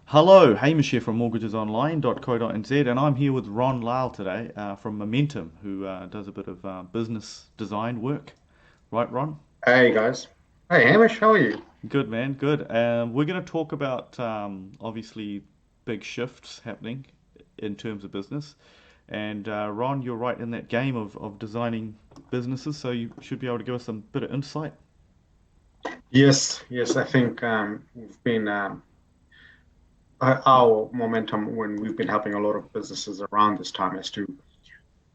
Hello, Hamish here from mortgagesonline.co.nz, and I'm here with Ron Lyle today from Momentum, who does a bit of business design work. Right, Ron? Hey guys. Hey Hamish, how are you? Good, man, good. We're going to talk about obviously big shifts happening in terms of business. And Ron, you're right in that game of designing businesses, so you should be able to give us some bit of insight. Yes, I think we've been our momentum when we've been helping a lot of businesses around this time as to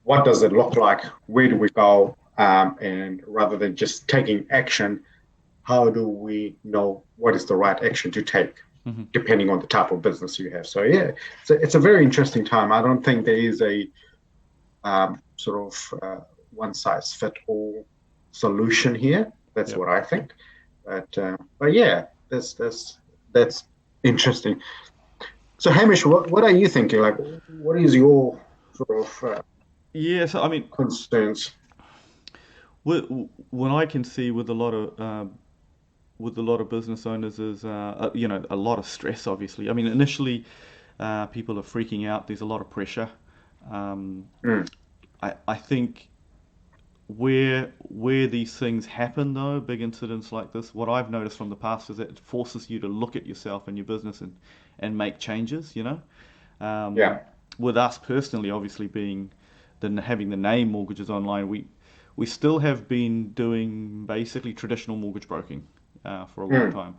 what does it look like, where do we go, and rather than just taking action, how do we know what is the right action to take, Hmm. depending on the type of business you have. So yeah, it's a very interesting time. I don't think there is a sort of one size fit all solution here. That's Yep. what I think. But yeah, that's interesting. So Hamish, what are you thinking? Like, what is your sort of Yeah, so I mean, concerns? when I can see with a lot of business owners is a lot of stress. Obviously, I mean initially people are freaking out. There's a lot of pressure. Um, Mm, I think where these things happen though, big incidents like this, what I've noticed from the past is that it forces you to look at yourself and your business and make changes. Um, yeah. with us personally, obviously being having the name Mortgages Online, we still have been doing basically traditional mortgage broking for a long Mm, time.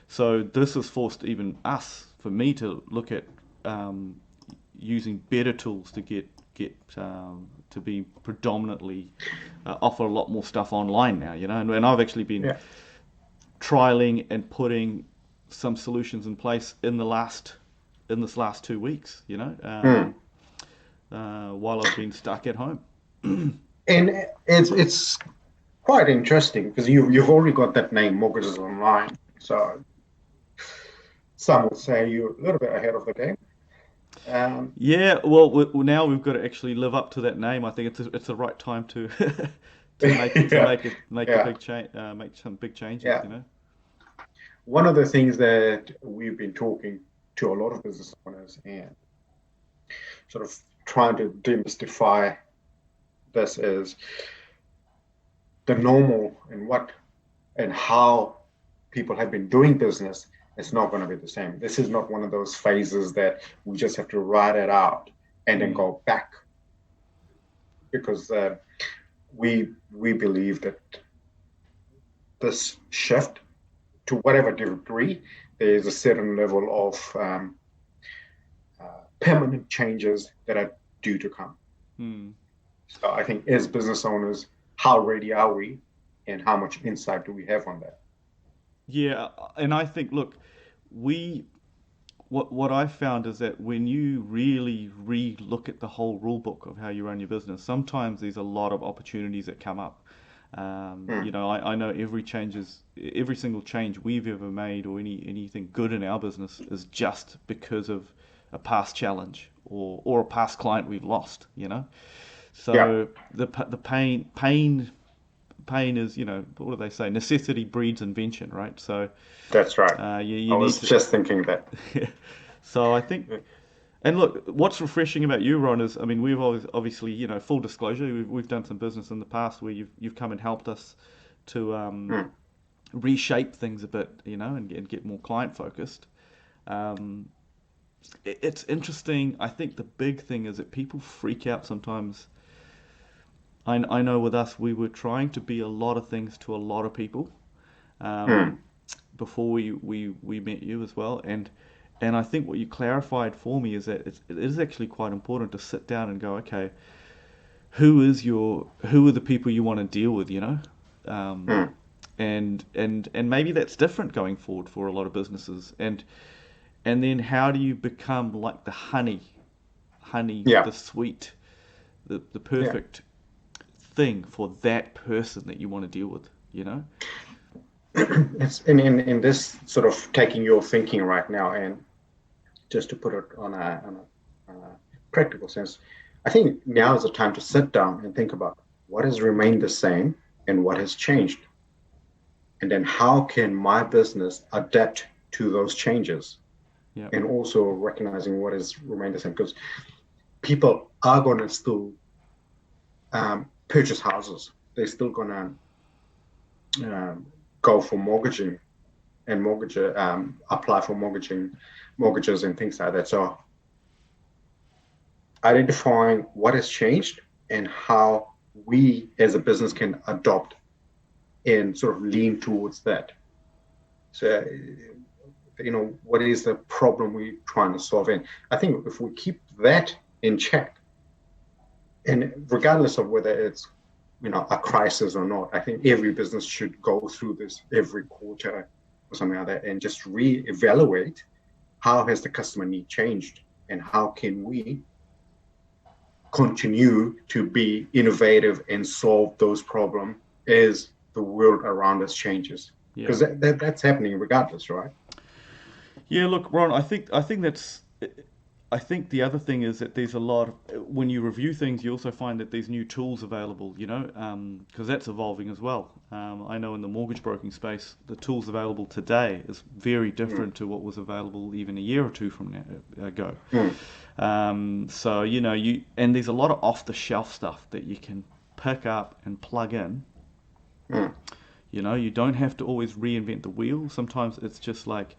So this has forced even us, for me, to look at um, using better tools to get to be predominantly offer a lot more stuff online now. And I've actually been yeah. trialing and putting some solutions in place in this last 2 weeks. Mm. While I've been stuck at home. And it's quite interesting because you've already got that name, Mortgages Online. So some would say you're a little bit ahead of the game. Um, Yeah, well, now we've got to actually live up to that name. I think it's the right time to yeah, make a yeah, big change, make some big changes. yeah. One of the things that we've been talking to a lot of business owners and sort of trying to demystify this is the normal and what and how people have been doing business is not going to be the same. This is not one of those phases that we just have to ride it out and then Mm. go back because we believe that this shift to whatever degree there is a certain level of permanent changes that are due to come. Mm. So I think as business owners, how ready are we and how much insight do we have on that? Yeah, and I think look, we what I've found is that when you really re-look at the whole rule book of how you run your business, sometimes there's a lot of opportunities that come up. Mm, I know every single change we've ever made or anything good in our business is just because of a past challenge or a past client we've lost. yeah, So the pain is, what do they say? Necessity breeds invention, right? So that's right. you I need was to. just thinking that. So I think, and look, what's refreshing about you, Ron, is I mean we've always obviously, full disclosure, we've done some business in the past where you've come and helped us to Mm, reshape things a bit, and get more client focused. Um, it's interesting. I think the big thing is that people freak out sometimes. I know with us, we were trying to be a lot of things to a lot of people mm, um, before we met you as well. And I think what you clarified for me is that it is actually quite important to sit down and go, okay, who are the people you want to deal with, um, mm, and maybe that's different going forward for a lot of businesses. And then how do you become like the honey, yeah, the sweet, the yeah. perfect thing for that person that you want to deal with. It's in this sort of taking your thinking right now and just to put it on a practical sense, I think now is the time to sit down and think about what has remained the same and what has changed. And then how can my business adapt to those changes? yeah, and also recognizing what has remained the same, because people are going to still purchase houses. They're still going to go for mortgaging and apply for mortgages and things like that. So identifying what has changed and how we as a business can adopt and sort of lean towards that. So, what is the problem we're trying to solve? And I think if we keep that in check, and regardless of whether it's a crisis or not, I think every business should go through this every quarter or something like that and just reevaluate how has the customer need changed and how can we continue to be innovative and solve those problems as the world around us changes, yeah. because that's happening regardless, right? Yeah, look, Ron, I think that's I think the other thing is that there's a lot of, when you review things, you also find that there's new tools available, because that's evolving as well. I know in the mortgage broking space, the tools available today is very Mm, different to what was available even a year or two from now ago. mm, So and there's a lot of off the shelf stuff that you can pick up and plug in. mm. You don't have to always reinvent the wheel. Sometimes it's just like,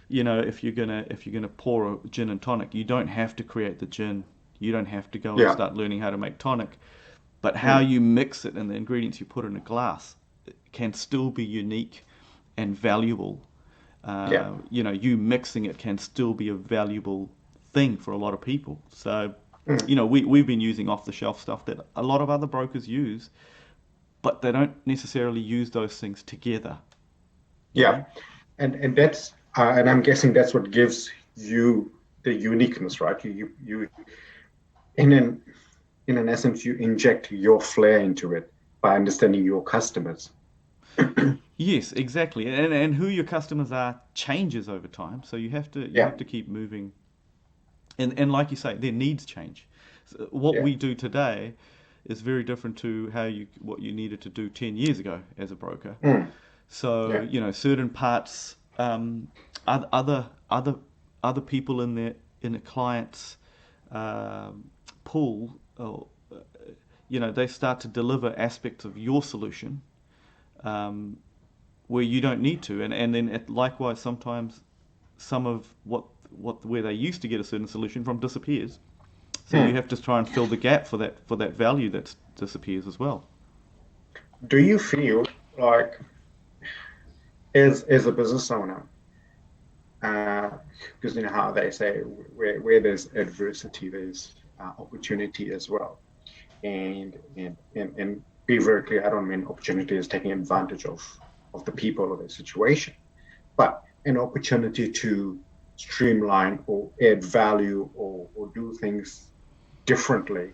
if you're gonna pour a gin and tonic, you don't have to create the gin. You don't have to go and Yeah. start learning how to make tonic. But how Mm, you mix it and the ingredients you put in a glass can still be unique and valuable. yeah. You mixing it can still be a valuable thing for a lot of people. So, Mm, we've been using off the shelf stuff that a lot of other brokers use, but they don't necessarily use those things together. You yeah. know? And I'm guessing that's what gives you the uniqueness, right? You in an in an essence, you inject your flair into it by understanding your customers. Yes, exactly. And who your customers are changes over time, so you Yeah, have to keep moving. And like you say, their needs change. So what yeah. we do today is very different to what you needed to do 10 years ago as a broker. Mm, So, yeah. certain parts, other other people in a client's um, pool, they start to deliver aspects of your solution um, where you don't need to, and then likewise sometimes some of where they used to get a certain solution from disappears. So you Mm. have to try and fill the gap for that value that disappears as well. Do you feel like, as a business owner, because you know how they say where there's adversity, there's opportunity as well. And be very clear, I don't mean opportunity is taking advantage of the people or the situation, but an opportunity to streamline or add value or do things differently.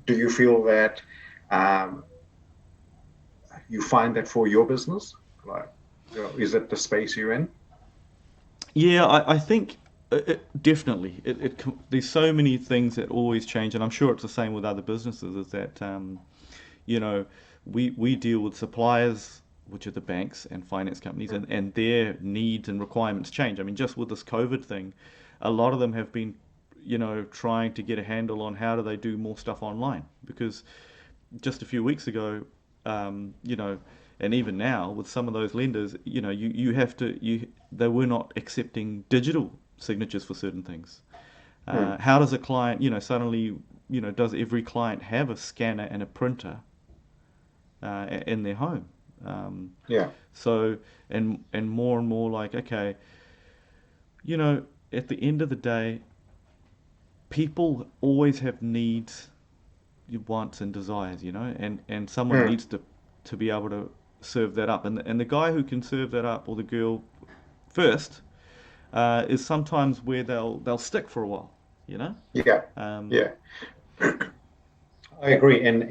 Do you feel that um, you find that for your business? Like, is it the space you're in? Yeah, I think definitely. There's so many things that always change, and I'm sure it's the same with other businesses. Is that you know we deal with suppliers, which are the banks and finance companies, and their needs and requirements change. I mean, just with this COVID thing, a lot of them have been trying to get a handle on how do they do more stuff online, because just a few weeks ago, um, you know, and even now with some of those lenders, you have to they were not accepting digital signatures for certain things. Mm, How does a client, suddenly, does every client have a scanner and a printer in their home? Um, yeah. so and more like, okay, you know, at the end of the day, people always have needs, wants and desires, and someone Mm, needs to be able to serve that up, and the guy who can serve that up, or the girl first, is sometimes where they'll stick for a while, you know. yeah. Um, Yeah. I agree. And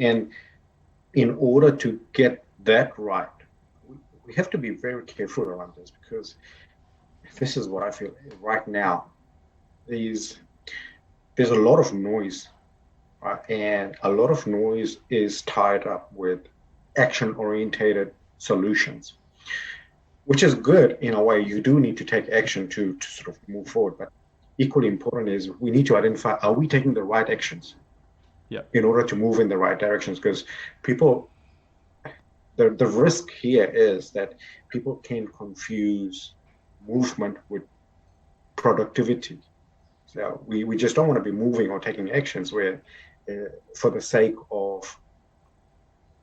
in order to get that right, we have to be very careful around this, because this is what I feel right now. There's there's a lot of noise, right? And a lot of noise is tied up with action orientated solutions. which is good in a way. You do need to take action to sort of move forward, but equally important is we need to identify, are we taking the right actions Yeah. in order to move in the right directions? Because people, the risk here is that people can confuse movement with productivity. So we just don't want to be moving or taking actions where for the sake of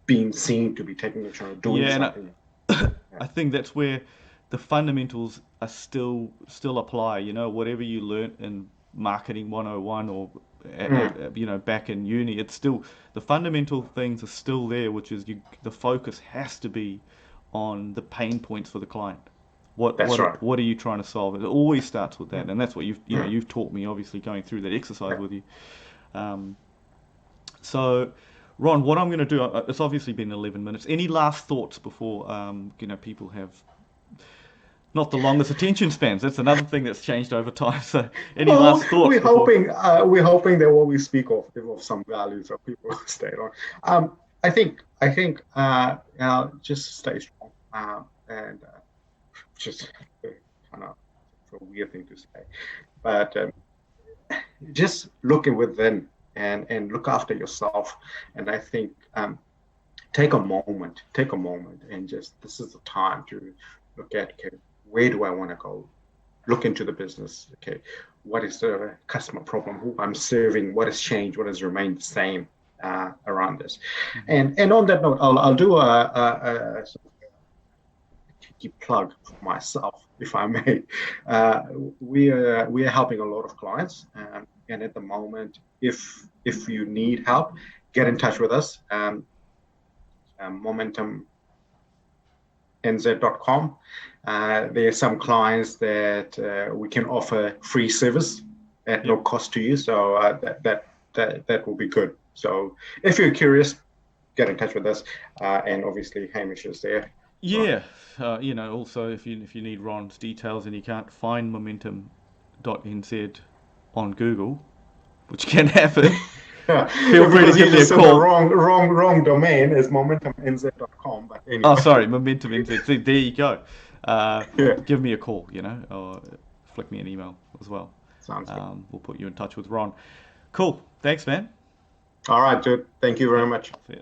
being seen to be taking action or doing Yeah, and something. Yeah. I think that's where the fundamentals are still apply. You know, whatever you learnt in marketing 101 or Mm, you know back in uni, it's still the fundamental things are still there, which is the focus has to be on the pain points for the client. that's right. What are you trying to solve? It always starts with that, Mm, and that's what mm, you've taught me obviously going through that exercise yeah. with you. Um, so, Ron, what I'm going to do, it's obviously been 11 minutes. Any last thoughts before, people have not the longest attention spans? That's another thing that's changed over time. So, any Well, last thoughts before? we're hoping that what we speak of is of some value, so people will stay on. Just stay strong, and just kind of a weird thing to say, but just looking within and look after yourself. And I think take a moment, and just this is the time to look at, okay, where do I want to go? Look into the business. Okay, what is the customer problem? Who I'm serving? What has changed? What has remained the same around this? Hmm. And on that note, I'll do a cheeky plug for myself, if I may. Uh, we are helping a lot of clients, and at the moment, if you need help, get in touch with us. Momentum nz.com. There are some clients that we can offer free service at no Yep. cost to you, so that will be good. So if you're curious, get in touch with us, and obviously Hamish is there as well. Yeah. Also, if you need Ron's details and you can't find momentum.nz on Google, which can happen, feel free to Because you give me a just said the call. wrong domain is momentumnz.com. But Oh, anyway, sorry, Momentum NZ. See, there you go. Uh, yeah, Give me a call, or flick me an email as well. sounds good. We'll put you in touch with Ron. Cool. Thanks, man. All right, dude. Thank you very Yep. much. See ya.